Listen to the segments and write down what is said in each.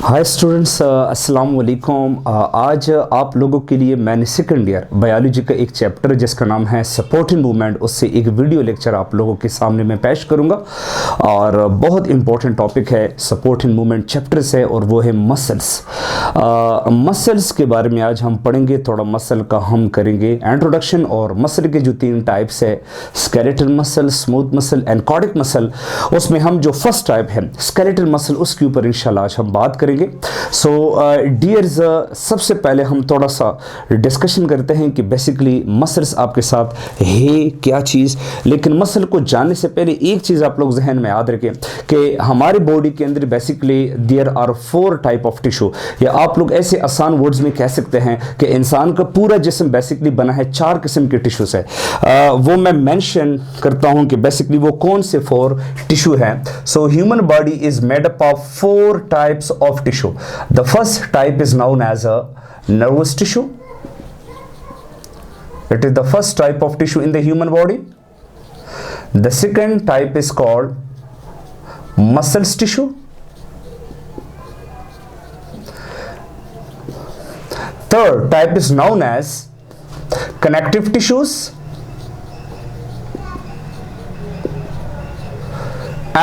Hi students, अस्सलाम वालेकुम। आज आप लोगों के लिए मैंने सेकंड ईयर बायोलॉजी का एक चैप्टर जिसका नाम है सपोर्टिंग मूवमेंट, उससे एक वीडियो लेक्चर आप लोगों के सामने मैं पेश करूंगा। और बहुत इंपॉर्टेंट टॉपिक है सपोर्टिंग मूवमेंट चैप्टर से, और वो है मसल्स। मसल्स के बारे में आज हम पढ़ेंगे, थोड़ा मसल का हम करेंगे इंट्रोडक्शन। और मसल के जो 3 टाइप्स है, skeletal muscle, smooth muscle and cardiac muscle, उसमें हम जो फर्स्ट टाइप है स्केलेटल मसल, उसके ऊपर इंशाल्लाह आज हम बात करेंगे। सो डियर्स, सबसे पहले हम थोड़ा सा डिस्कशन करते हैं कि बेसिकली मसल्स आपके साथ है क्या चीज़। लेकिन मसल को जानने से पहले एक चीज़ आप लोग जहन में याद रखें कि हमारे बॉडी के अंदर basically there are 4 type of tissue, या आप लोग ऐसे आसान वर्ड्स में कह सकते हैं कि इंसान का पूरा जिस्म बेसिकली बना है 4 किस्म के टिश्यू से। वो मैं मेंशन करता हूं कि बेसिकली वो कौन से 4 टिश्यू हैं। So human body is made up of 4 types of tissue. The first type is known as a nervous tissue. It is the first type of tissue in the human body. The second type is called muscles tissue. Third type is known as connective tissues.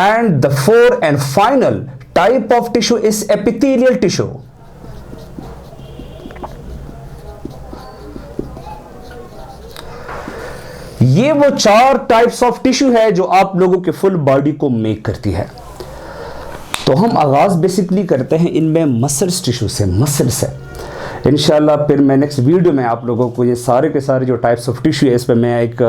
And the fourth and final type of tissue is epithelial tissue. ये वो 4 types of tissue है जो आप लोगों के full body को make करती है। तो हम आगाज बेसिकली करते हैं इनमें मसल्स टिश्यू से, मसल से। इंशाल्लाह फिर मैं नेक्स्ट वीडियो में आप लोगों को ये सारे के सारे जो टाइप्स ऑफ टिश्यू है इस पर मैं एक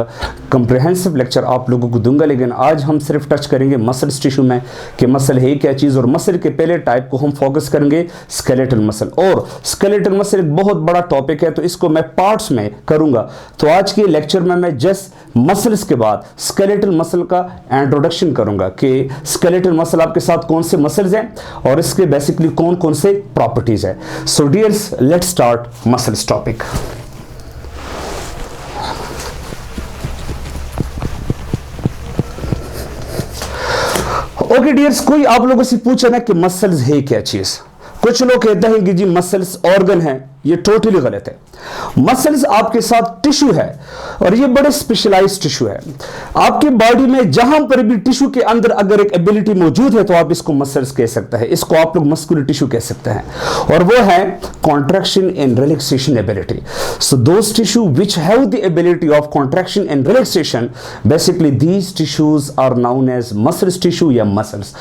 कंप्रिहेंसिव लेक्चर आप लोगों को दूंगा। लेकिन आज हम सिर्फ टच करेंगे मसल्स टिश्यू में कि मसल है क्या चीज़। और मसल के पहले टाइप को हम फोकस करेंगे स्केलेटल मसल। और स्केलेटल मसल एक बहुत बड़ा टॉपिक है, तो इसको मैं पार्ट्स में करूंगा। तो आज के लेक्चर में मैं जस्ट मसल्स के बाद स्केलेटल मसल का इंट्रोडक्शन करूंगा कि स्केलेटल मसल आपके साथ कौन से मसल्स हैं और इसके बेसिकली कौन कौन से प्रॉपर्टीज है। So dears, let's start muscles topic. Okay dears, कोई आप लोगों से पूछा ना कि मसल्स है क्या चीज। कुछ लोग कहते हैं कि जी मसल्स ऑर्गन है, ये टोटली गलत है। मसल्स आपके साथ टिश्यू है, और ये बड़े स्पेशलाइज्ड टिश्यू है। आपकी बॉडी में जहां पर भी टिश्यू के अंदर अगर एक एबिलिटी मौजूद है तो आप इसको मसल्स कह सकते हैं। इसको आप लोग मस्कुलर टिश्यू कह सकते हैं, और वो है contraction and relaxation ability. So those tissue which have the ability of contraction and relaxation, basically these tissues are known as muscles tissue या मसल्स।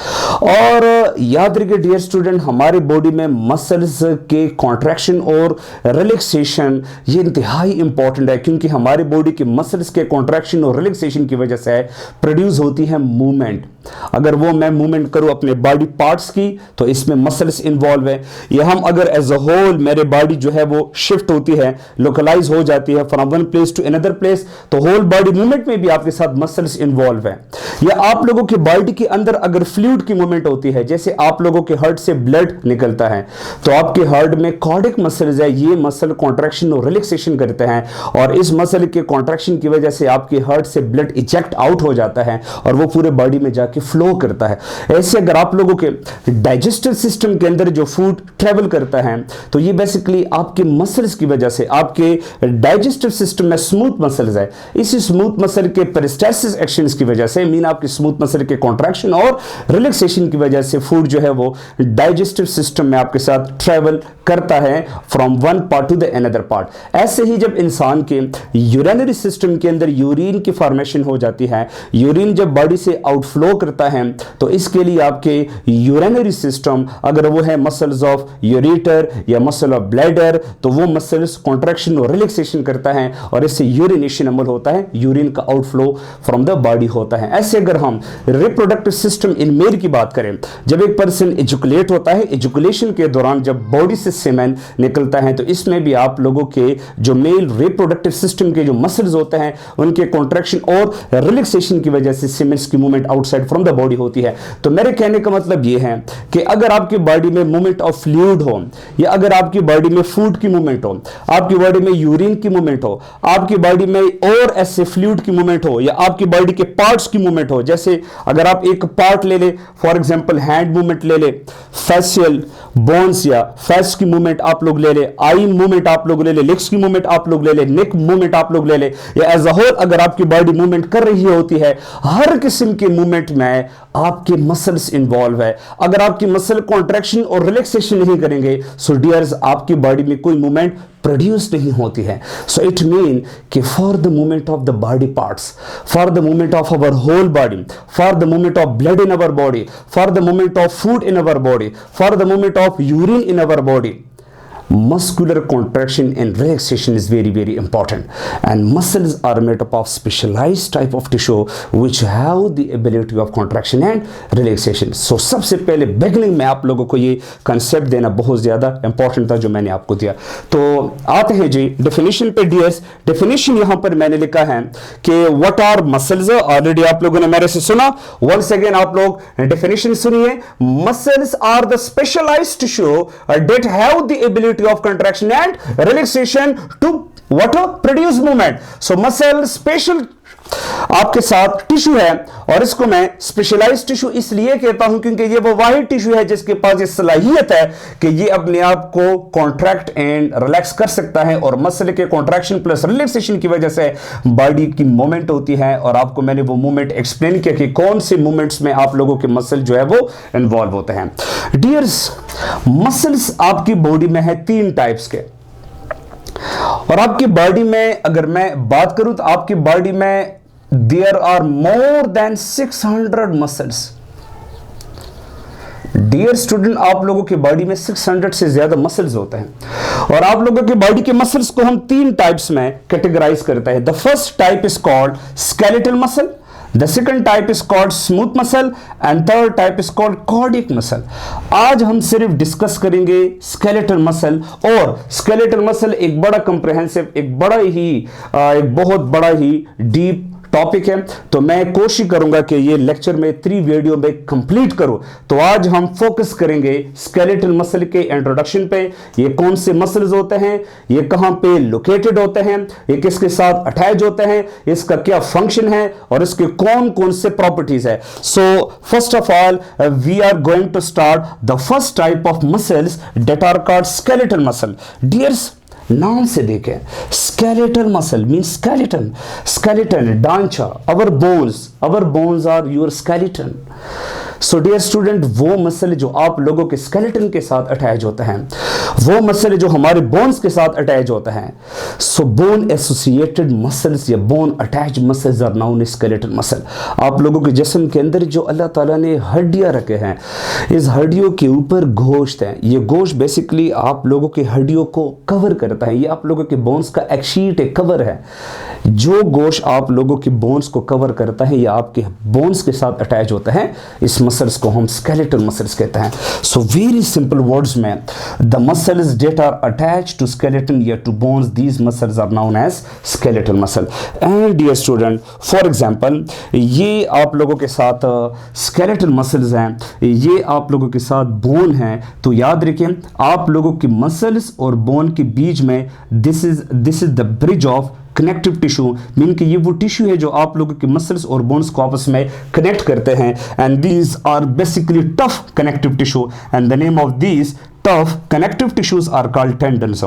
और याद रखिए डियर स्टूडेंट, हमारे बॉडी में मसल्स के कॉन्ट्रैक्शन और रिलैक्सेशन ये इंतहाई इंपॉर्टेंट है, क्योंकि हमारी बॉडी के मसल्स के कॉन्ट्रैक्शन और रिलैक्सेशन की वजह से प्रोड्यूस होती है मूवमेंट। अगर वो मैं मूवमेंट करूं अपने बॉडी पार्ट्स की तो इसमें मसल्स इन्वॉल्व है। या हम अगर एज अ होल मेरे बॉडी जो है वो शिफ्ट होती है, लोकलाइज हो जाती है from one place to another place, तो होल बॉडी मूवमेंट में भी आपके साथ मसल्स इन्वॉल्व है। या आप लोगों के बॉडी के अंदर अगर फ्लूइड की मूवमेंट होती है, जैसे आप लोगों के हार्ट से ब्लड निकलता है, तो आपके हार्ट में कार्डियक मसल्स है, ये मसल कॉन्ट्रैक्शन और रिलैक्सेशन करते हैं, और इस मसल के कॉन्ट्रैक्शन की वजह से आपके हार्ट से ब्लड इजेक्ट आउट हो जाता है और वो पूरे बॉडी में जाके फ्लो करता है। ऐसे अगर आप लोगों के डाइजेस्टिव सिस्टम के अंदर जो फूड ट्रेवल करता है, तो ये बेसिकली आपके मसल्स की वजह से, आपके डाइजेस्टिव सिस्टम में स्मूथ मसल्स है, इसी स्मूथ मसल के पेरिस्टालसिस एक्शंस की वजह से, मीन आपके स्मूथ मसल के कॉन्ट्रैक्शन और रिलैक्सेशन की वजह से फूड जो है वो डाइजेस्टिव सिस्टम में आपके साथ ट्रेवल करता है from one part two the another part. ऐसे ही जब इंसान के यूरिनरी सिस्टम के अंदर यूरिन की फॉर्मेशन हो जाती है, यूरिन जब बॉडी से आउटफ्लो करता है, तो इसके लिए आपके यूरिनरी सिस्टम, अगर वो है मसल्स ऑफ यूरेटर या मसल ऑफ ब्लैडर, तो वो मसल्स कॉन्ट्रैक्शन और रिलैक्सेशन करता है, और इससे यूरिनेशन अमल होता है, यूरिन का आउटफ्लो फ्रॉम द बॉडी होता है। ऐसे अगर हम रिप्रोडक्टिव सिस्टम इन मेल की बात करें, जब एक पर्सन एजुकुलेट होता है, एजुकुलेशन के दौरान जब बॉडी से सेमेन निकलता है, तो इसमें भी आप लोगों के जो मेल रिप्रोडक्टिव सिस्टम के जो मसल्स होते हैं उनके कॉन्ट्रैक्शन और रिलैक्सेशन की वजह से सीमेंस की movement outside from the body होती है। तो मेरे कहने का मतलब ये है कि अगर आपकी बॉडी में मूवमेंट ऑफ फ्लूइड हो, या अगर आपकी बॉडी में फूड की मूवमेंट हो, आपकी बॉडी में यूरिन की मूवमेंट हो, आपकी बॉडी में और ऐसे फ्लूइड की मूवमेंट हो, या आपकी बॉडी के पार्ट्स की मूवमेंट हो, जैसे अगर आप एक पार्ट ले ले, फॉर एग्जांपल हैंड मूवमेंट ले ले, फेशियल बोन्स या फैट्स की मूवमेंट आप लोग ले ले, आई मूवमेंट आप लोग ले ले, लेग्स की मूवमेंट आप लोग ले ले, नेक मूवमेंट आप लोग ले ले, या एज अ होल अगर आपकी बॉडी मूवमेंट कर रही होती है, हर किस्म के मूवमेंट में आपके मसल्स इन्वॉल्व है। अगर आपकी मसल कॉन्ट्रैक्शन और रिलैक्सेशन नहीं करेंगे, सो डियर्स आपकी बॉडी में कोई मूवमेंट प्रोड्यूस नहीं होती है। सो इट मीन कि for the movement of the body parts, for the movement of our whole body, for the movement of blood in our body, for the movement of food in our body, for the movement of urine in our body, muscular contraction and relaxation is very very important, and muscles are made up of specialized type of tissue which have the ability of contraction and relaxation. So सबसे पहले beginning में आप लोगों को ये concept देना बहुत ज़्यादा important था जो मैंने आपको दिया। तो आते हैं जी definition पे डियर्स। definition यहाँ पर मैंने लिखा है कि what are muscles, already आप लोगों ने मेरे से सुना, once again आप लोग definition सुनिए। muscles are the specialized tissue that have the ability of contraction and relaxation to what produce movement. So muscle special आपके साथ टिश्यू है, और इसको मैं स्पेशलाइज्ड टिश्यू इसलिए कहता हूं क्योंकि ये वो वाहिद टिश्यू है जिसके पास ये सलाहियत है कि ये अपने आप को कॉन्ट्रैक्ट एंड रिलैक्स कर सकता है, और मसल के कॉन्ट्रैक्शन प्लस रिलैक्सेशन की वजह से बॉडी की मूवमेंट होती है। और आपको मैंने वो मूवमेंट एक्सप्लेन किया कि कौन से मूवमेंट्स में आप लोगों के मसल जो है वो इन्वॉल्व होते हैं। डियर्स, मसल्स आपकी बॉडी में है 3 टाइप्स के, और आपकी बॉडी में अगर मैं बात करूं तो आपकी बॉडी में there are more than 600 muscles. Dear student, आप लोगों की बॉडी में 600 से ज्यादा मसल्स होते हैं, और आप लोगों की बॉडी के मसल्स को हम 3 टाइप्स में कैटेगराइज करते हैं। The first type is called skeletal muscle, The second type is called smooth muscle and third type is called cardiac muscle. आज हम सिर्फ डिस्कस करेंगे skeletal muscle, और skeletal muscle एक बड़ा comprehensive, एक बहुत बड़ा ही डीप टॉपिक है। तो मैं कोशिश करूंगा कि ये लेक्चर में 3 वीडियो में कंप्लीट करूं। तो आज हम फोकस करेंगे स्केलेटल मसल के इंट्रोडक्शन पे, ये कौन से मसल्स होते हैं, ये कहां पे लोकेटेड होते हैं, ये किसके साथ अटैच होते हैं, इसका क्या फंक्शन है, और इसके कौन कौन से प्रॉपर्टीज है। So first of all we are going to start the first type of muscles that are called skeletal muscle. Dears, नाम से देखें, skeletal muscle means skeleton, skeleton ढांचा, our bones are your skeleton. So dear student, वो muscle जो आप लोगों के skeleton के साथ अटैच होते हैं, वो मसल जो हमारे बोन्स के साथ अटैच होते हैं, सो बोन एसोसिएटेड मसल्स या bone attach muscles are known skeletal muscle. आप लोगों के जिस्म के अंदर जो अल्लाह ताला ने हड्डियां रखे हैं, इस हड्डियों के ऊपर गोश्त है। ये गोश्त बेसिकली आप लोगों की हड्डियों को कवर करता है, ये आप लोगों के बोन्स का एक शीट है, कवर है। जो गोश्त आप लोगों के बोन्स को कवर करता है या आपके बोन्स के साथ अटैच होता है, इस मसल्स को हम स्केलेटल मसल्स कहते हैं। सो वेरी सिंपल वर्ड्स में, the muscles that are attached to skeleton या to bones, these muscles are known as skeletal muscle. And dear student, for example ये आप लोगों के साथ स्केलेटल मसल्स हैं, ये आप लोगों के साथ बोन है, तो याद रखें आप लोगों की मसल्स और बोन के बीच में this is the bridge of connective tissue, mean कि ये वो टिश्यू है जो आप लोगों के मसल्स और बोन्स को आपस में कनेक्ट करते हैं, and these are basically tough connective tissue, and the name of these tough connective tissues are called tendons.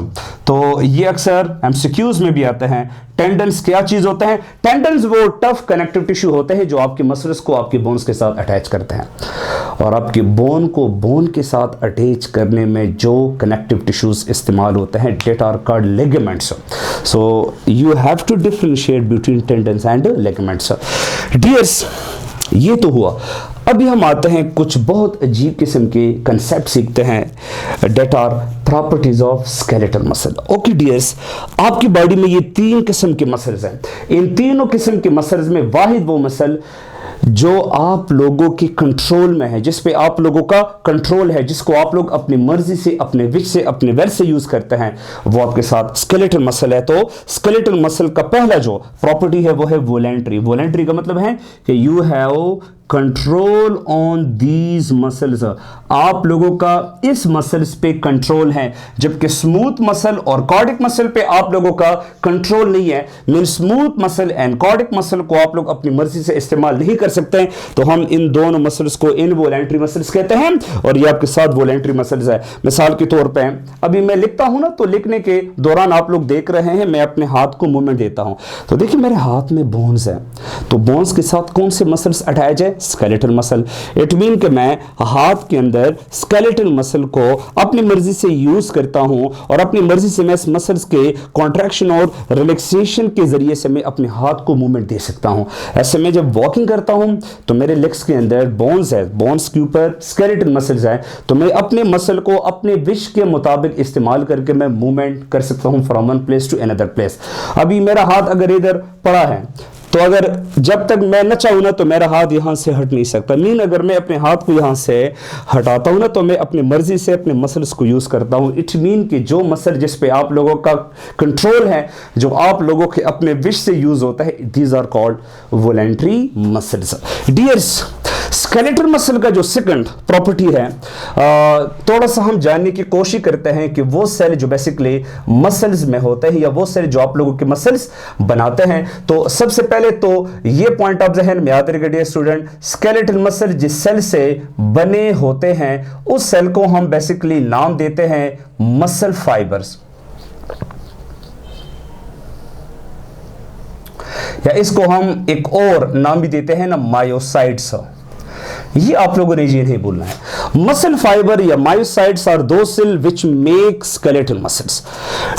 तो ये अक्सर एमसीक्यूज में भी आते हैं। टेंडन्स क्या चीज होते हैं? टेंडन्स वो टफ कनेक्टिव टिश्यू होते हैं जो आपके मसल्स को आपके बोन्स के साथ अटैच करते हैं, और आपके बोन को बोन के साथ अटैच करने में जो कनेक्टिव टिश्यूज इस्तेमाल होते हैं that are called ligaments. So you have to differentiate between tendons and ligaments. Dears, ये तो हुआ। अभी हम आते हैं कुछ बहुत अजीब किस्म के कंसेप्ट सीखते हैं that are properties of skeletal muscle. Okay dears, आपकी बॉडी में ये 3 किस्म के मसल्स हैं। इन तीनों किस्म के मसल्स में वाहिद वो मसल जो आप लोगों के कंट्रोल में है, जिस पे आप लोगों का कंट्रोल है, जिसको आप लोग अपनी मर्जी से, अपने विच से, अपने वेल से यूज करते हैं, वो आपके साथ स्केलेटल मसल है। तो स्केलेटल मसल का पहला जो प्रॉपर्टी है वो है वोलेंट्री। वोलेंट्री का मतलब है कि you have control on these muscles, आप लोगों का इस मसल्स पे कंट्रोल है, जबकि स्मूथ मसल और कार्डिक मसल पे आप लोगों का कंट्रोल नहीं है। Mean smooth muscle and cardiac muscle को आप लोग अपनी मर्जी से इस्तेमाल नहीं कर सकते, तो हम इन दोनों मसल्स को इनवॉलेंट्री मसल्स कहते हैं और ये आपके साथ वॉलेंट्री मसल्स है। मिसाल के तौर पे अभी मैं लिखता हूं ना, तो लिखने के दौरान आप लोग देख रहे हैं मैं अपने हाथ को मूवमेंट देता हूं, तो देखिए मेरे हाथ में बोन्स है, तो बोन्स के साथ कौन से मसल्स अटैच है? Skeletal muscle. इट मीन कि मैं हाथ के अंदर स्केलेटल मसल को अपनी मर्जी से यूज करता हूं और अपनी मर्जी से मैं इस मसल्स के कॉन्ट्रैक्शन और रिलैक्सेशन के जरिए से मैं अपने हाथ को मूवमेंट दे सकता हूं। ऐसे में जब वॉकिंग करता हूं तो मेरे लेग्स के अंदर बोन्स है, बोन्स के ऊपर स्केलेटल मसल्स है, तो मैं अपने मसल को अपने विश के मुताबिक इस्तेमाल करके मैं मूवमेंट कर सकता हूं from one place to another place. अभी मेरा हाथ अगर इधर पड़ा है, तो अगर जब तक मैं न चाहूं ना तो मेरा हाथ यहां से हट नहीं सकता। मीन अगर मैं अपने हाथ को यहां से हटाता हूं ना तो मैं अपनी मर्जी से अपने मसल्स को यूज करता हूं। इट मीन कि जो मसल जिस पे आप लोगों का कंट्रोल है, जो आप लोगों के अपने विश से यूज होता है, these are called voluntary muscles. Dears, skeletal muscle का जो सेकंड प्रॉपर्टी है, थोड़ा सा हम जानने की कोशिश करते हैं कि वो सेल जो बेसिकली मसल्स में होते हैं या वो सेल जो आप लोगों के मसल्स बनाते हैं। तो सबसे पहले तो ये पॉइंट ऑफ जहन में याद रखिए डियर स्टूडेंट, स्केलेटल मसल जिस सेल से बने होते हैं उस सेल को हम बेसिकली नाम देते हैं मसल फाइबर्स, या इसको हम एक और नाम भी देते हैं ना, मायोसाइट्स। ये आप लोगों ने ये नहीं बोलना है। मसल फाइबर या myocytes are the cell which make skeletal muscles.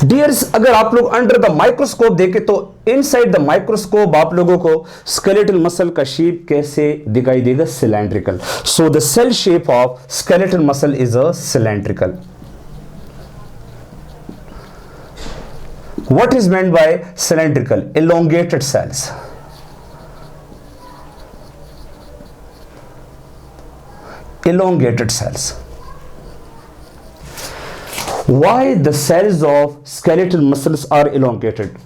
Dears, अगर आप लोग अंडर द माइक्रोस्कोप देखें तो इनसाइड द माइक्रोस्कोप आप लोगों को स्केलेटल मसल का शेप कैसे दिखाई देगा? Cylindrical. So the cell shape of skeletal muscle is a cylindrical. What is meant by cylindrical? Elongated cells. Elongated cells. Why the cells of skeletal muscles are elongated?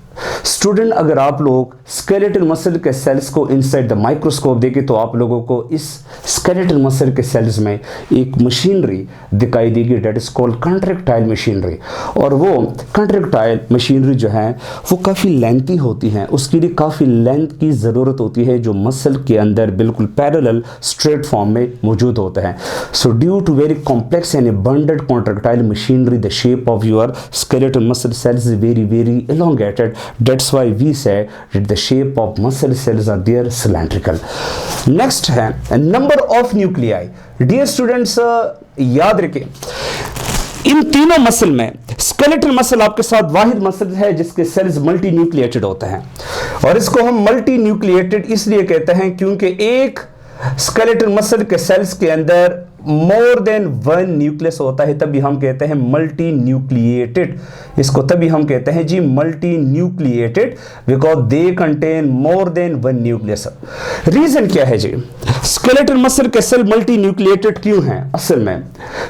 Student, अगर आप लोग skeletal muscle के sales को inside the microscope देखें तो आप लोगों को इस स्केलेटल मसल के सेल्स में एक मशीनरी दिखाई देगी, that is called contractile machinery. और वो कंट्रैक्टाइल मशीनरी जो है वो काफ़ी लेंथी होती है, उसके लिए काफ़ी लेंथ की ज़रूरत होती है जो मसल के अंदर बिल्कुल पैरेलल स्ट्रेट फॉर्म में मौजूद होता है। So due to very complex and abundant contractile machinery the shape of your skeletal muscle cells is very elongated. That's why we say that the shape of muscle cells are there cylindrical. Next है number of nuclei. Dear students, याद रखें इन तीनों muscle में skeletal muscle आपके साथ वाहिद muscle है जिसके sales multi nucleated होते हैं, और इसको हम मल्टी न्यूक्लिएटेड इसलिए कहते हैं क्योंकि एक स्केलेटल मसल के सेल्स के अंदर मोर देन वन न्यूक्लियस होता है, तभी हम कहते हैं मल्टी न्यूक्लिएटेड। इसको तभी हम कहते हैं जी multinucleated, because they contain more than one nucleus. Reason क्या है जी? स्केलेटल मसल के सेल मल्टी न्यूक्लिएटेड क्यों हैं? असल में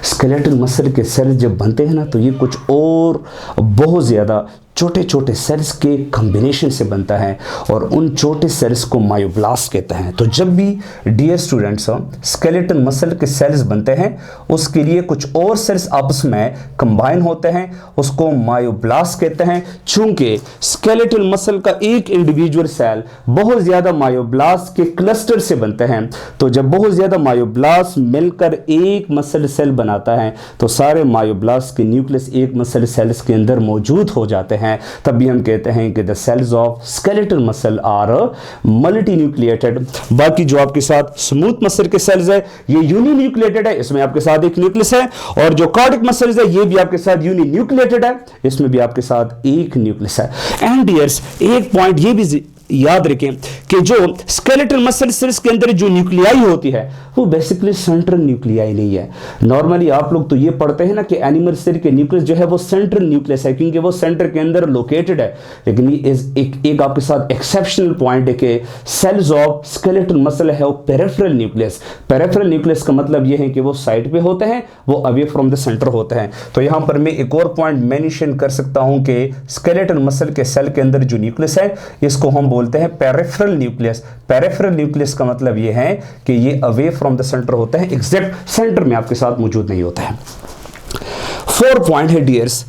स्केलेटल मसल के सेल जब बनते हैं ना तो ये कुछ और बहुत ज्यादा छोटे छोटे सेल्स के कॉम्बिनेशन से बनता है, और उन छोटे सेल्स को मायोब्लास्ट कहते हैं। तो जब भी डियर स्टूडेंट्स स्केलेटल मसल के सेल्स बनते हैं उसके लिए कुछ और सेल्स आपस में कंबाइन होते हैं, उसको मायोब्लास्ट कहते हैं। चूंकि स्केलेटल मसल का एक इंडिविजुअल सेल बहुत ज्यादा मायोब्लास्ट के क्लस्टर से बनते हैं, तो जब बहुत ज्यादा मायोब्लास्ट मिलकर एक मसल सेल बनाता है तो सारे मायोब्लास्ट के न्यूक्लियस एक मसल सेल्स के अंदर मौजूद हो जाते हैं, तभी हम कहते हैं कि the cells of skeletal muscle are multinucleated. बाकी जो आपके साथ स्मूथ मसल के सेल्स है ये यूनि न्यूक्लिएटेड है, इसमें आपके साथ एक न्यूक्लियस है, और जो कार्डिक मसल्स है ये भी आपके साथ यूनि न्यूक्लिएटेड है, इसमें भी आपके साथ एक न्यूक्लियस है। एंड डियर्स, एक पॉइंट ये भी याद रखें कि जो स्केलेटल मसल सेल्स के अंदर जो न्यूक्लियाई होती है वो बेसिकली सेंट्रल न्यूक्लियाई नहीं है। नॉर्मली आप लोग तो ये पढ़ते हैं ना कि एनिमल सेल के न्यूक्लियस जो है वो सेंट्रल न्यूक्लियस है क्योंकि वो सेंटर के अंदर लोकेटेड है, लेकिन ये एक आपके साथ एक्सेप्शनल पॉइंट है कि सेल्स ऑफ स्केलेटल मसल है वो पेरिफेरल न्यूक्लियस। पेरिफेरल न्यूक्लियस का मतलब ये है कि वो साइड पे होते हैं, वो अवे फ्रॉम द सेंटर होते हैं। तो यहां पर मैं एक और पॉइंट मेंशन कर सकता हूं कि स्केलेटल मसल के सेल के अंदर जो न्यूक्लियस है इसको हम बोलते हैं पेरिफेरल न्यूक्लियस। पेरिफेरल न्यूक्लियस का मतलब ये है कि ये अवे फ्रॉम द सेंटर होता है, एग्जैक्ट सेंटर में आपके साथ मौजूद नहीं होता है। 4 पॉइंट है डियर्स,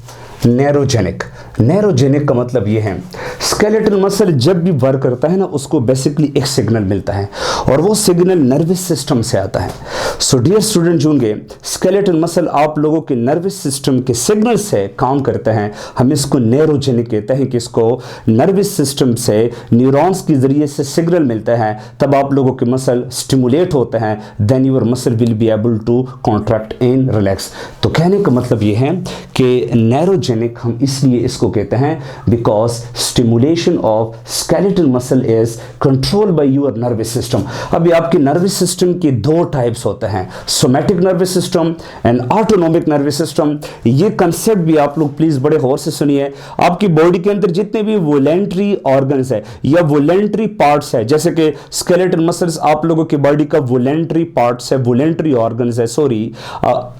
नैरोजेनिक। नैरोजेनिक का मतलब ये है स्केलेटल मसल जब भी वर्क करता है ना, उसको बेसिकली एक सिग्नल मिलता है और वो सिग्नल नर्वस सिस्टम से आता है। सो डियर स्टूडेंट, होंगे स्केलेटल मसल आप लोगों के नर्वस सिस्टम के सिग्नल से काम करते हैं। हम इसको नैरोजेनिक कहते हैं कि इसको नर्वस सिस्टम से न्यूरॉन्स के जरिए से सिग्नल मिलता है, तब आप लोगों के मसल स्टिमुलेट होते हैं, then your muscle will be able to contract and relax. तो कहने का मतलब ये है कि नैरोजेनिक हम इसलिए इसको कहते हैं because stimulation of skeletal muscle is controlled by your nervous system. अभी आपके नर्वस सिस्टम के 2 टाइप्स होते हैं, somatic nervous system and autonomic nervous system. ये कंसेप्ट भी आप लोग प्लीज बड़े गौर से सुनिए। आपकी बॉडी के अंदर जितने भी वोलेंट्री ऑर्गन्स है या वोलेंट्री पार्ट्स है, जैसे कि स्केलेटल मसल्स आप लोगों की बॉडी का वोलेंट्री पार्ट्स है, वोलेंट्री ऑर्गन्स है, सॉरी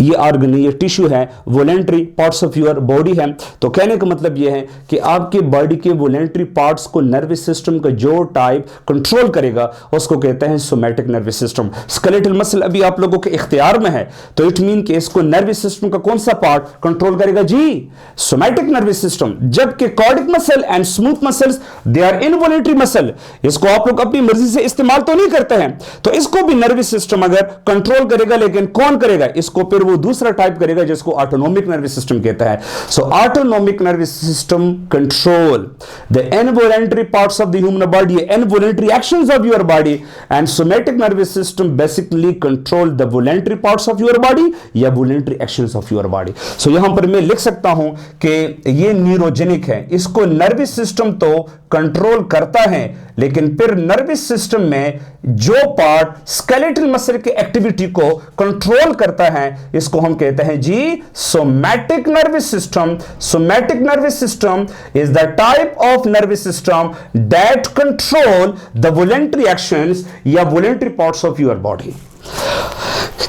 ये ऑर्गन ये टिश्यू है, voluntary parts of your body है। तो कहने का मतलब यह है कि आपके बॉडी के वोलेंट्री पार्ट्स को नर्वस सिस्टम का जो टाइप कंट्रोल करेगा उसको कहते हैं somatic nervous system. Skeletal muscle अभी आप लोगों के इख्तियार में है, तो इट मीन कि इसको नर्वस सिस्टम का कौन सा पार्ट कंट्रोल करेगा जी? Somatic nervous system. जबकि cardiac muscle and smooth muscles they are involuntary muscle, इसको आप लोग अपनी मर्जी से इस्तेमाल तो नहीं करते हैं, तो इसको भी नर्वस सिस्टम अगर कंट्रोल करेगा, लेकिन कौन करेगा इसको? फिर वो दूसरा टाइप करेगा जिसको ऑटोनोमिक नर्वस सिस्टम कहता है। So autonomic nervous system control the involuntary parts of the human body, involuntary actions of your body, and somatic nervous system basically control the voluntary parts of your body या voluntary actions of your body. So यहां पर मैं लिख सकता हूं कि ये neurogenic है, इसको नर्वस सिस्टम तो कंट्रोल करता है, लेकिन फिर नर्वस सिस्टम में जो पार्ट स्केलेटल मसल की एक्टिविटी को कंट्रोल करता है इसको हम कहते हैं जी somatic nervous system. Somatic nervous system is the type of nervous system that control the voluntary actions या voluntary parts of your body.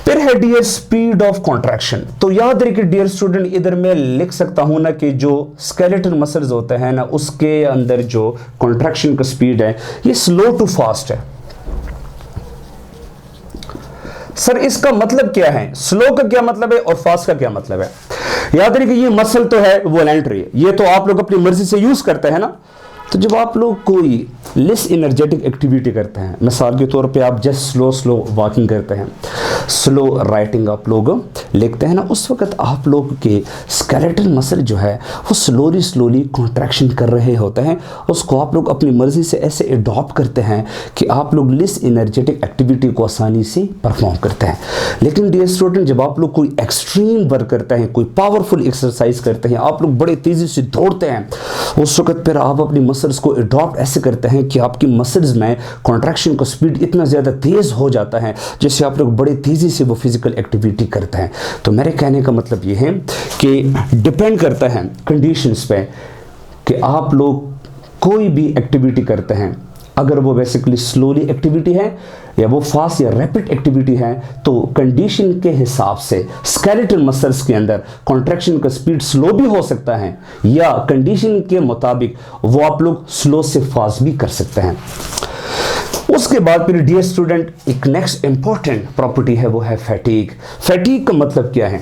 फिर है डियर स्पीड ऑफ कॉन्ट्रैक्शन। तो याद रखिए डियर स्टूडेंट, इधर मैं लिख सकता हूं ना कि जो स्केलेटल मसल्स होते हैं ना, उसके अंदर जो कॉन्ट्रैक्शन का स्पीड है ये स्लो टू फास्ट है। सर इसका मतलब क्या है? स्लो का क्या मतलब है और फास्ट का क्या मतलब है? याद रखिए ये मसल तो है वोलेंट्री, ये तो आप लोग अपनी मर्जी से यूज करते हैं ना। तो जब आप लोग कोई लेस एनर्जेटिक एक्टिविटी करते हैं, मिसाल के तौर पे आप जस्ट स्लो वॉकिंग करते हैं, स्लो राइटिंग आप लोग लिखते हैं ना, उस वक्त आप लोग के स्केलेटल मसल जो है वो स्लोली कॉन्ट्रैक्शन कर रहे होते हैं। उसको आप लोग अपनी मर्जी से ऐसे अडॉप्ट करते हैं कि आप लोग लेस एनर्जेटिक एक्टिविटी को आसानी से परफॉर्म करते हैं। लेकिन डियर स्टूडेंट, जब आप लोग कोई एक्सट्रीम वर्क करते हैं, कोई पावरफुल एक्सरसाइज करते हैं, आप लोग बड़े तेजी से दौड़ते हैं, उस वक्त फिर आप अपनी मसल्स को अडॉप्ट ऐसे करते हैं कि आपकी मसल्स में कॉन्ट्रैक्शन का स्पीड इतना ज़्यादा तेज़ हो जाता है जिससे आप लोग बड़े तेज़ी से वो फिजिकल एक्टिविटी करते हैं। तो मेरे कहने का मतलब ये है कि डिपेंड करता है कंडीशंस पे कि आप लोग कोई भी एक्टिविटी करते हैं, अगर वो बेसिकली स्लोली एक्टिविटी है या वो फास्ट या रैपिड एक्टिविटी है, तो कंडीशन के हिसाब से स्केलेटल मसल्स के अंदर कॉन्ट्रैक्शन का स्पीड स्लो भी हो सकता है या कंडीशन के मुताबिक वो आप लोग स्लो से फास्ट भी कर सकते हैं। उसके बाद फिर डियर स्टूडेंट एक नेक्स्ट इंपॉर्टेंट प्रॉपर्टी है, वो है फैटीग। फैटीग का मतलब क्या है?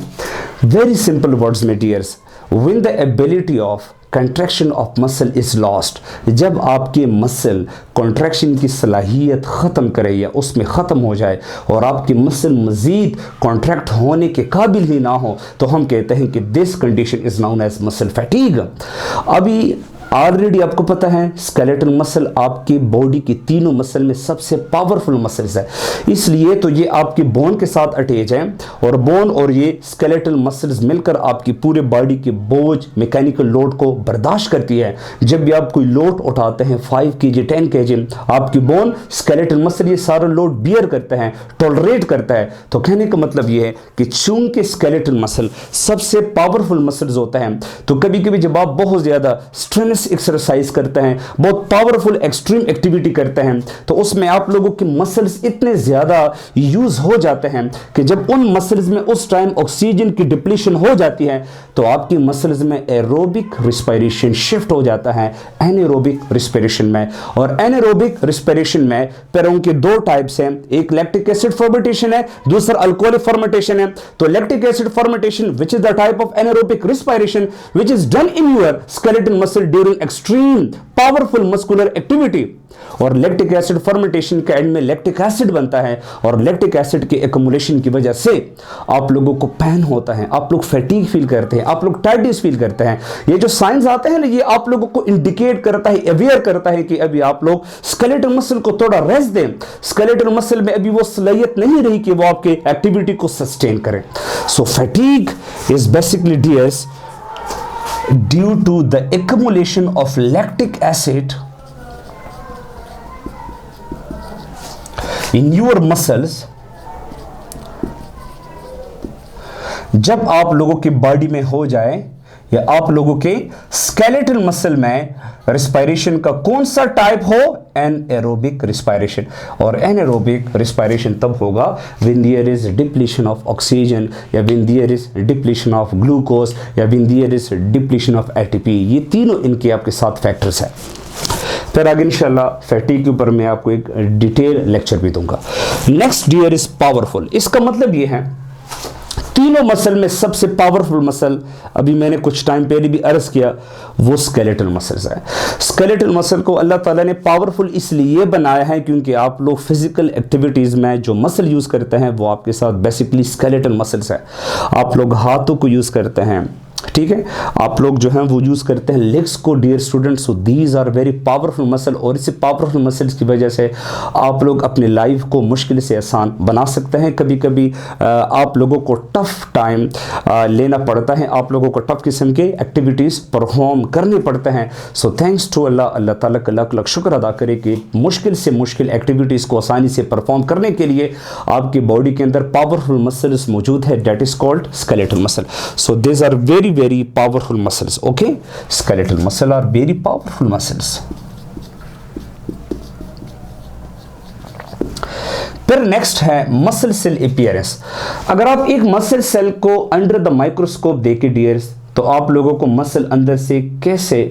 वेरी सिंपल वर्ड्स में dears, when the ability of contraction of muscle is lost, जब आपके मसल कॉन्ट्रैक्शन की सलाहियत ख़त्म करे या उसमें ख़त्म हो जाए और आपकी मसल मज़ीद कॉन्ट्रैक्ट होने के काबिल ही ना हो, तो हम कहते हैं कि this condition is known as muscle fatigue. अभी ऑलरेडी आपको पता है स्केलेटल मसल आपकी बॉडी की तीनों मसल में सबसे पावरफुल मसल्स है, इसलिए तो ये आपके बोन के साथ अटैच है और बोन और ये स्केलेटल मसल्स मिलकर आपकी पूरे बॉडी के बोझ मैकेनिकल लोड को बर्दाश्त करती है। जब भी आप कोई लोड उठाते हैं 5 kg 10 kg, आपकी बोन स्केलेटल मसल ये सारा लोड बियर करता है, टॉलरेट करता है। तो कहने का मतलब ये है कि चूंकि स्केलेटल मसल सबसे पावरफुल मसल्स होता है, तो कभी कभी जब आप बहुत ज़्यादा स्ट्रेस मसल्स एक्सरसाइज करते हैं, बहुत पावरफुल एक्सट्रीम एक्टिविटी करते हैं, तो उसमें आप लोगों के मसल्स इतने ज़्यादा यूज़ हो जाते हैं कि जब उन मसल्स में उस टाइम ऑक्सीजन की डिप्लीशन हो जाती है तो आपकी मसल्स में एरोबिक रिस्पिरेशन शिफ्ट हो जाता है एनारोबिक रिस्पिरेशन में। और एनारोबिक रिस्पिरेशन में पैरों के दो टाइप्स हैं, एक लैक्टिक एसिड फर्मेंटेशन है, दूसरा अल्कोहलिक फर्मेंटेशन है। तो lactic acid fermentation which is the type of anaerobic respiration which is done in your skeletal muscle during extreme powerful muscular activity. और लैक्टिक एसिड फर्मेंटेशन के and में lactic acid बनता है और लैक्टिक एसिड के accumulation की वजह से आप लोगों को पेन होता है, आप लोग फैटीग फील करते हैं, आप लोग टायर्डनेस फील करते हैं। ये जो साइंस आते हैं ना, ये आप लोगों को इंडिकेट करता है, अवेयर करता है कि अभी आप लोग स्केलेटल मसल को थोड़ा रेस्ट दें। स्केलेटल मसल में अभी वो सलाहियत नहीं रही कि वो आपके एक्टिविटी को सस्टेन करें। So fatigue is basically dears due to the accumulation of lactic acid in your muscles। जब आप लोगों की बॉडी में हो जाए या आप लोगों के स्केलेटल मसल में रिस्पायरेशन का कौन सा टाइप हो, एनारोबिक रिस्पायरेशन। और एनारोबिक रिस्पायरेशन तब होगा when there is depletion of oxygen या when there is depletion of glucose या when there is depletion of ATP. ये तीनों इनके आपके साथ फैक्टर्स हैं। फिर आगे इंशाल्लाह फैटीग के ऊपर मैं आपको एक डिटेल लेक्चर भी दूंगा। Next dear is powerful. इसका मतलब ये है तीनों मसल में सबसे पावरफुल मसल, अभी मैंने कुछ टाइम पहले भी अर्ज किया, वो स्केलेटल मसल्स है। स्केलेटल मसल को अल्लाह ताला ने पावरफुल इसलिए बनाया है क्योंकि आप लोग फिजिकल एक्टिविटीज में जो मसल यूज करते हैं वो आपके साथ बेसिकली स्केलेटल मसल्स है। आप लोग हाथों को यूज करते हैं, ठीक है, आप लोग जो हैं वो यूज करते हैं लेग्स को dear students. So these are very powerful muscle और इसी पावरफुल मसल्स की वजह से आप लोग अपने लाइफ को मुश्किल से आसान बना सकते हैं। कभी कभी आप लोगों को टफ टाइम लेना पड़ता है, आप लोगों को टफ किस्म के एक्टिविटीज़ परफॉर्म करने पड़ते हैं। सो थैंक्स टू अल्लाह, अल्लाह ताला का लाख लाख शुक्र अदा करे कि मुश्किल से मुश्किल एक्टिविटीज़ को आसानी से परफॉर्म करने के लिए आपकी बॉडी के अंदर पावरफुल मसल्स मौजूद है, that is called skeletal muscle. So these are very powerful muscles, okay? Skeletal muscle are very powerful muscles। फिर नेक्स्ट है मसल सेल अपीयरेंस। अगर आप एक मसल सेल को अंडर द माइक्रोस्कोप देखें डियर्स, तो आप लोगों को मसल अंदर से कैसे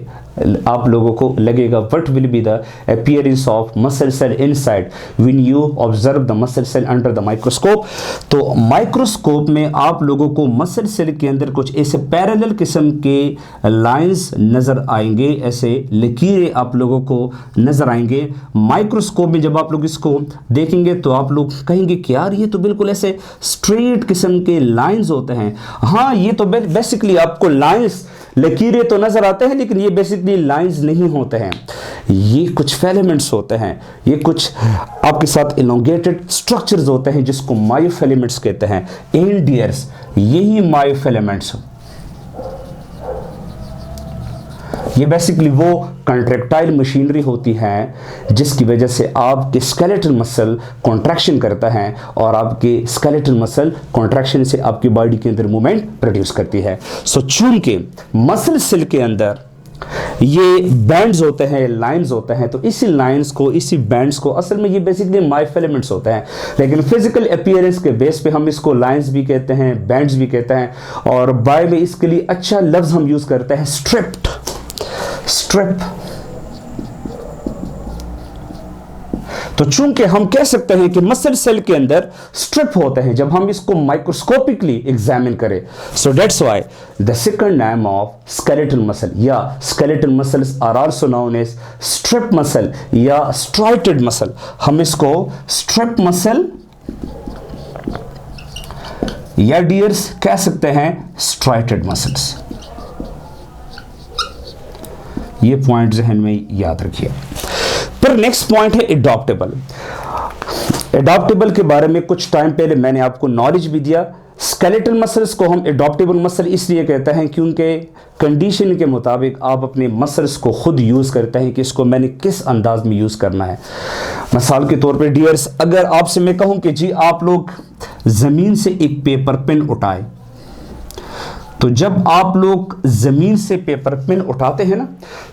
आप लोगों को लगेगा, what will be the appearance of muscle cell inside when you observe the muscle cell under the microscope. तो माइक्रोस्कोप में आप लोगों को मसल सेल के अंदर कुछ ऐसे पैरेलल किस्म के लाइंस नजर आएंगे, ऐसे लकीरें आप लोगों को नजर आएंगे माइक्रोस्कोप में। जब आप लोग इसको देखेंगे तो आप लोग कहेंगे कि यार ये तो बिल्कुल ऐसे स्ट्रेट किस्म के लाइंस होते हैं। हाँ, ये तो बेसिकली आपको लाइंस लकीरें तो नजर आते हैं, लेकिन ये बेसिकली लाइंस नहीं होते हैं, ये कुछ फिलामेंट्स होते हैं, ये कुछ आपके साथ इलोंगेटेड स्ट्रक्चर्स होते हैं जिसको मायोफिलामेंट्स कहते हैं। एंडियर्स, यही मायोफिलामेंट्स, ये बेसिकली वो कंट्रैक्टाइल मशीनरी होती है जिसकी वजह से आपके स्केलेटल मसल कॉन्ट्रैक्शन करता है और आपके स्केलेटल मसल कॉन्ट्रैक्शन से आपकी बॉडी के अंदर मूवमेंट प्रोड्यूस करती है। सो चूंकि मसल सेल के अंदर ये बैंड्स होते हैं, लाइंस होते हैं, तो इसी लाइंस को, इसी बैंड्स को, असल में ये बेसिकली मायोफिलामेंट्स होते हैं, लेकिन फिजिकल अपीयरेंस के बेस पे हम इसको लाइंस भी कहते हैं, बैंड्स भी कहते हैं, और बाय में इसके लिए अच्छा लफ्ज हम यूज करते हैं स्ट्रिप्ड, स्ट्रिप। तो चूंकि हम कह सकते हैं कि मसल सेल के अंदर स्ट्रिप होते हैं जब हम इसको माइक्रोस्कोपिकली एग्जामिन करें। So that's why the second name of skeletal muscle या skeletal muscles are also known as strip muscle या स्ट्राइटेड मसल। हम इसको स्ट्रिप मसल या डियर्स कह सकते हैं स्ट्राइटेड मसल्स। ये पॉइंट जहन में याद रखिए। फिर नेक्स्ट पॉइंट है एडॉप्टेबल। एडॉप्टेबल के बारे में कुछ टाइम पहले मैंने आपको नॉलेज भी दिया। स्केलेटल मसल्स को हम एडॉप्टेबल मसल इसलिए कहते हैं क्योंकि कंडीशन के मुताबिक आप अपने मसल्स को खुद यूज़ करते हैं कि इसको मैंने किस अंदाज में यूज़ करना है। मिसाल के तौर पे डियर्स, अगर आपसे मैं कहूं कि जी आप लोग ज़मीन से एक पेपर पेन उठाए, तो जब आप लोग जमीन से पेपर पेन उठाते हैं ना,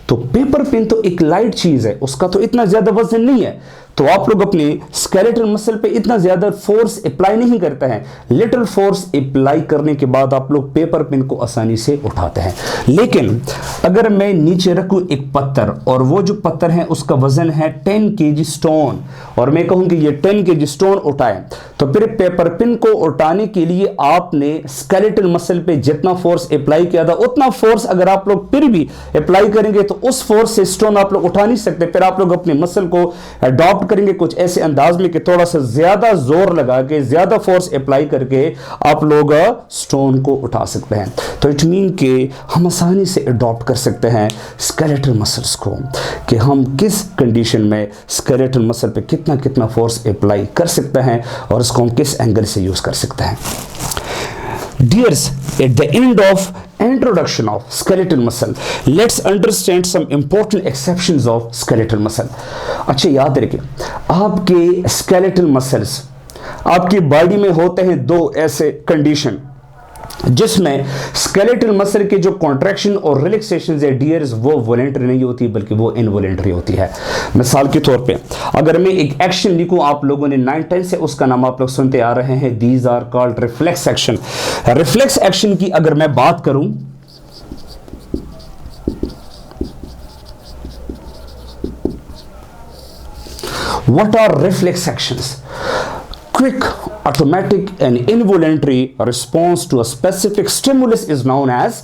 तो पेपर पेन तो एक लाइट चीज है, उसका तो इतना ज्यादा वजन नहीं है, तो आप लोग अपने स्केलेटल मसल पे इतना ज्यादा फोर्स अप्लाई नहीं करते हैं। लिटिल फोर्स अप्लाई करने के बाद आप लोग पेपर पेन को आसानी से उठाते हैं। लेकिन अगर मैं नीचे रखूं एक पत्थर, और वो जो पत्थर है उसका वजन है 10 kg स्टोन, और मैं कहूं कि ये 10 kg स्टोन उठाएं, तो फिर पेपर पेन को उठाने के लिए आपने स्केलेटल मसल पे जितना फोर्स अप्लाई किया था उतना फोर्स अगर आप लोग फिर भी अप्लाई करेंगे तो उस फोर्स से स्टोन आप लोग उठा नहीं सकते। फिर आप लोग अपने मसल को अडॉप्ट करेंगे कुछ ऐसे अंदाज में कि थोड़ा सा ज्यादा जोर लगा के, ज्यादा फोर्स अप्लाई करके आप लोग स्टोन को उठा सकते हैं। तो इट मीन कि हम आसानी से अडॉप्ट कर सकते हैं स्केलेटल मसल्स को, कि हम किस कंडीशन में स्केलेटल मसल पे कितना कितना फोर्स अप्लाई कर सकते हैं और इसको हम किस एंगल से यूज कर सकते हैं। Dears, at the end of introduction of skeletal muscle, let's understand some important exceptions of skeletal muscle. अच्छा याद रखिए, आपके skeletal muscles आपकी बॉडी में होते हैं दो ऐसे कंडीशन जिसमें स्केलेटल मसल के जो कॉन्ट्रैक्शन और रिलैक्सेशन है डियर्स, वो वॉलेंटरी नहीं होती बल्कि वो इनवॉलेंटरी होती है। मिसाल के तौर पे अगर मैं एक एक्शन लिखूं, आप लोगों ने 9-10 से उसका नाम आप लोग सुनते आ रहे हैं, these are called reflex action. Reflex action की अगर मैं बात करूं, what are reflex actions? Quick, automatic and involuntary response to a specific stimulus is known as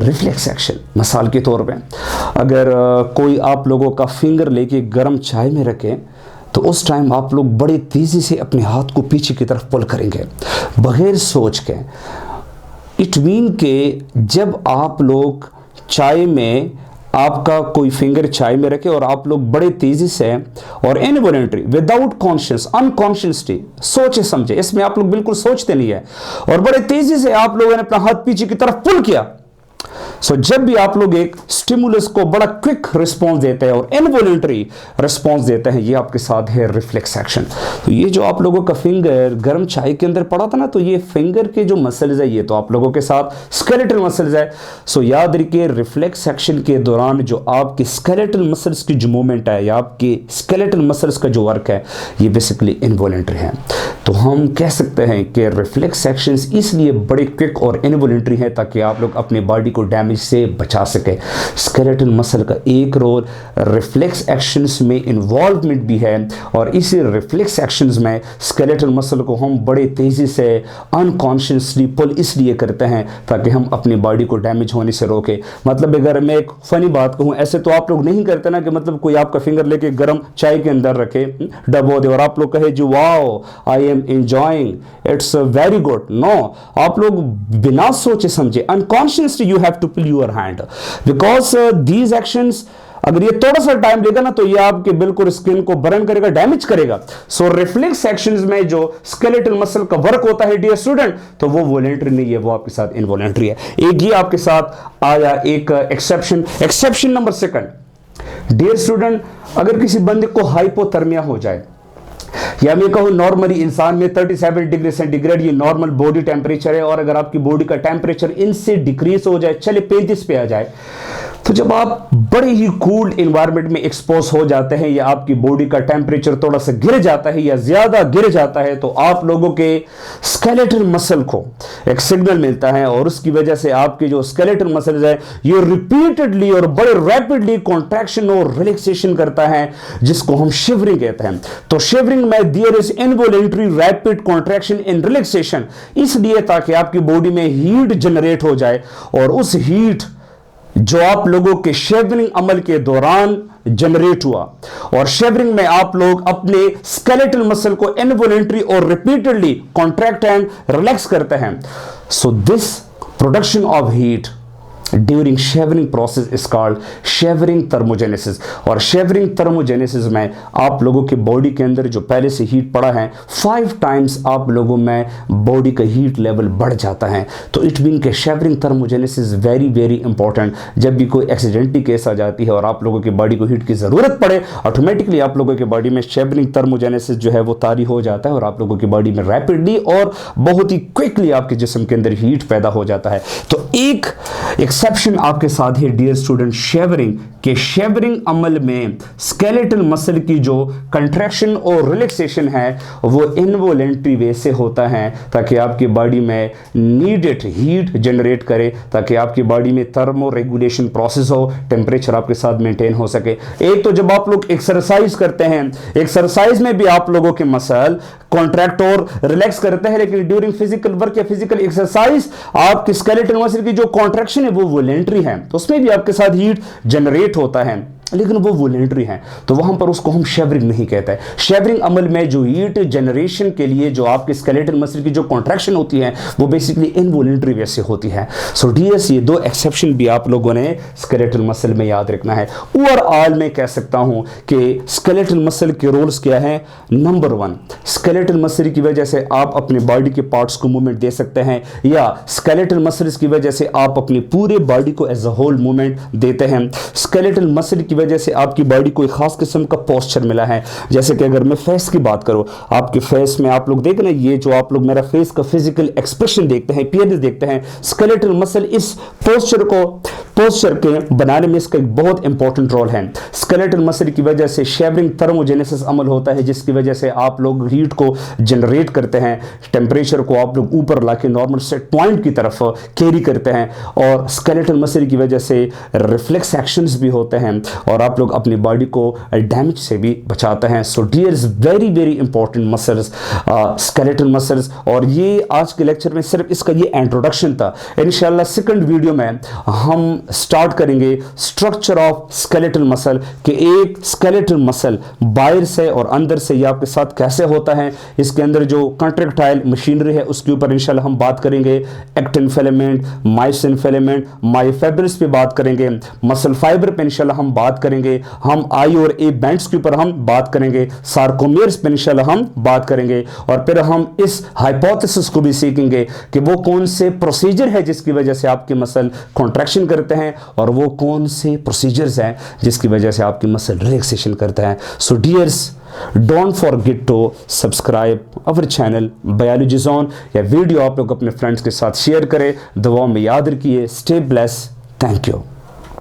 reflex action. मिसाल के तौर पे अगर कोई आप लोगों का फिंगर लेके गर्म चाय में रखे, तो उस टाइम आप लोग बड़ी तेज़ी से अपने हाथ को पीछे की तरफ पुल करेंगे बगैर सोच के। इट मीन के जब आप लोग चाय में, आपका कोई फिंगर चाय में रखे और आप लोग बड़े तेजी से और इनवॉलेंटरी, विदाउट कॉन्शियस, अनकॉन्शियसली, सोचे समझे, इसमें आप लोग बिल्कुल सोचते नहीं है, और बड़े तेजी से आप लोगों ने अपना हाथ पीछे की तरफ पुल किया। सो जब भी आप लोग एक स्टिमुलस को बड़ा क्विक रिस्पॉन्स देते हैं और इनवॉलेंटरी रिस्पॉन्स देते हैं, ये आपके साथ है रिफ्लेक्स एक्शन। तो ये जो आप लोगों का फिंगर गर्म चाय के अंदर पड़ा था ना, तो ये फिंगर के जो मसल्स है ये तो आप लोगों के साथ स्केलेटल मसल्स है। सो याद रखिए, रिफ्लेक्स एक्शन के दौरान जो आपके स्केलेटल मसल्स की जो मूवमेंट है या आपके स्केलेटल मसल्स का जो वर्क है, ये बेसिकली इनवॉलेंटरी है। तो हम कह सकते हैं कि रिफ्लेक्स एक्शंस इसलिए बड़े क्विक और इनवॉलेंटरी है ताकि आप लोग अपने बॉडी को डैमेज से बचा सके। स्केलेटल मसल का एक रोल रिफ्लेक्स एक्शंस में इन्वॉल्वमेंट भी है, और इसी रिफ्लेक्स एक्शंस में स्केलेटल मसल को हम बड़े तेजी से अनकॉन्शियसली पुल इसलिए करते हैं ताकि हम अपनी बॉडी को डैमेज होने से रोके। मतलब अगर मैं एक फनी बात कहूँ, ऐसे तो आप लोग नहीं करते ना कि मतलब कोई आपका फिंगर लेके गर्म चाय के अंदर रखे, डबो दे और आप लोग कहे जो wow I am enjoying, it's very good. No, आप लोग बिना सोचे समझे unconsciously you have to pull your hand, because these actions अगर ये थोड़ा सा टाइम लेगा ना तो ये आपके बिल्कुल स्किन को बर्न करेगा, डैमेज करेगा। सो रिफ्लेक्स एक्शंस में जो स्केलेटल मसल का वर्क होता है डियर स्टूडेंट, तो वो वॉलेंटरी नहीं है, वो आपके साथ इनवॉलेंटरी है। एक ही आपके साथ आया एक एक्सेप्शन नंबर 2 डियर स्टूडेंट, अगर किसी बंदे को हाइपोथर्मिया हो जाए, या मैं कहूँ नॉर्मली इंसान में 37 डिग्री सेंटीग्रेड ये नॉर्मल बॉडी टेम्परेचर है, और अगर आपकी बॉडी का टेम्परेचर इनसे डिक्रीज हो जाए, चले 35 पे आ जाए, तो जब आप बड़े ही कूल्ड एनवायरनमेंट में एक्सपोज हो जाते हैं या आपकी बॉडी का टेम्परेचर थोड़ा सा गिर जाता है या ज्यादा गिर जाता है, तो आप लोगों के स्केलेटल मसल को एक सिग्नल मिलता है, और उसकी वजह से आपके जो स्केलेटल मसल है ये रिपीटेडली और बड़े रैपिडली कॉन्ट्रैक्शन और रिलैक्सेशन करता है, जिसको हम शिवरिंग कहते हैं। तो शिवरिंग में there is involuntary rapid contraction in relaxation, इसलिए ताकि आपकी बॉडी में हीट जनरेट हो जाए, और उस हीट जो आप लोगों के शेवरिंग अमल के दौरान जनरेट हुआ, और शेवरिंग में आप लोग अपने स्केलेटल मसल को इनवॉलेंटरी और रिपीटेडली कॉन्ट्रैक्ट एंड रिलैक्स करते हैं। So this production of heat during shivering process is called shivering thermogenesis. और शेवरिंग थर्मोजेनेसिस में आप लोगों के बॉडी के अंदर जो पहले से हीट पड़ा है 5 टाइम्स आप लोगों में बॉडी का हीट लेवल बढ़ जाता है। तो इट मीन के शेवरिंग थर्मोजेनेसिस वेरी वेरी इंपॉर्टेंट। जब भी कोई एक्सीडेंटली केस आ जाती है और आप लोगों की बॉडी को हीट की ज़रूरत पड़े, ऑटोमेटिकली आप लोगों की बॉडी में शेवरिंग थर्मोजेनेसिस जो है वो तारी हो जाता है और आप लोगों की बॉडी में रैपिडली और बहुत ही क्विकली आपके जिस्म के अंदर हीट पैदा हो जाता है। तो एक एक्सेप्शन आपके साथ है डियर स्टूडेंट, शेवरिंग के शेवरिंग अमल में स्केलेटल मसल की जो कंट्रैक्शन और रिलैक्सेशन है वो इनवॉलेंट्री वे से होता है ताकि आपकी बॉडी में नीडेड हीट जनरेट करे, ताकि आपकी बॉडी में थर्मो रेगुलेशन प्रोसेस हो, टेम्परेचर आपके साथ मेंटेन हो सके। एक तो जब आप लोग एक्सरसाइज करते हैं, एक्सरसाइज में भी आप लोगों के मसल कॉन्ट्रैक्ट और रिलैक्स करते हैं, लेकिन ड्यूरिंग फिजिकल वर्क या फिजिकल एक्सरसाइज आपकी स्केलेटल मसल की जो कॉन्ट्रैक्शन है वो वॉलेंट्री है, तो उसमें भी आपके साथ हीट जनरेट होता है, लेकिन वो वॉलेंट्री है, तो वहां पर उसको हम शेवरिंग नहीं कहते हैं। शेवरिंग अमल में जो हीट जनरेशन के लिए जो आपके स्केलेटल मसल की जो कॉन्ट्रैक्शन होती है वो बेसिकली इनवॉलेंट्री वे से होती है। सो डियर्स, ये 2 एक्सेप्शन भी आप लोगों ने स्केलेटल मसल में याद रखना है। ओवरऑल मैं कह सकता हूं कि स्केलेटल मसल के रोल्स क्या है। नंबर 1, स्केलेटल मसल की वजह से आप अपने बॉडी के पार्ट्स को मूवमेंट दे सकते हैं, या स्केलेटल मसल्स की वजह से आप अपनी पूरे बॉडी को एज अ होल मूवमेंट देते हैं। स्केलेटल मसल की वजह से आपकी बॉडी को एक खास किस्म का पोस्चर मिला है। जैसे कि अगर मैं फेस की बात करूं, आपके फेस में आप लोग देखें ना, ये जो आप लोग मेरा फेस का फिजिकल एक्सप्रेशन देखते हैं, अपीयरेंस देखते हैं, स्केलेटल मसल इस पोस्चर के बनाने में इसका एक बहुत इंपॉर्टेंट रोल है। स्केलेटल मसल की वजह से शेवरिंग थर्मोजेनेसिस अमल होता है, जिसकी वजह से आप लोग हीट को जनरेट करते हैं, टेम्परेचर को आप लोग ऊपर लाके नॉर्मल सेट पॉइंट की तरफ कैरी करते हैं, और स्केलेटल मसल की वजह से रिफ्लेक्स एक्शंस भी होते हैं और आप लोग अपनी बॉडी को डैमेज से भी बचाते हैं। So dears, very very important muscles skeletal muscles. और ये आज के लेक्चर में सिर्फ इसका ये इंट्रोडक्शन था। इंशाल्लाह सेकंड वीडियो में हम स्टार्ट करेंगे स्ट्रक्चर ऑफ स्केलेटल मसल, कि एक स्केलेटल मसल बाहर से और अंदर से ये आपके साथ कैसे होता है, इसके अंदर जो कंट्रैक्टाइल मशीनरी है उसके ऊपर इंशाल्लाह हम बात करेंगे। Actin filament, myosin filament, myofibrils पे बात करेंगे, मसल फाइबर पे इंशाल्लाह हम बात करेंगे, हम आई और ए बैंड्स के ऊपर हम बात करेंगे, सार्कोमियर्स पे इंशाल्लाह हम बात करेंगे, और फिर हम इस हाइपोथेसिस को भी सीखेंगे कि वो कौन से प्रोसीजर है जिसकी वजह से आपके मसल कॉन्ट्रैक्शन करते हैं और वो कौन से प्रोसीजर्स हैं जिसकी वजह से आपकी मसल रिलैक्सेशन करता है। So dears, don't forget to subscribe our channel biology zone, या वीडियो आप लोग अपने फ्रेंड्स के साथ शेयर करें, दुआओं में याद रखिए। Stay bless, thank you.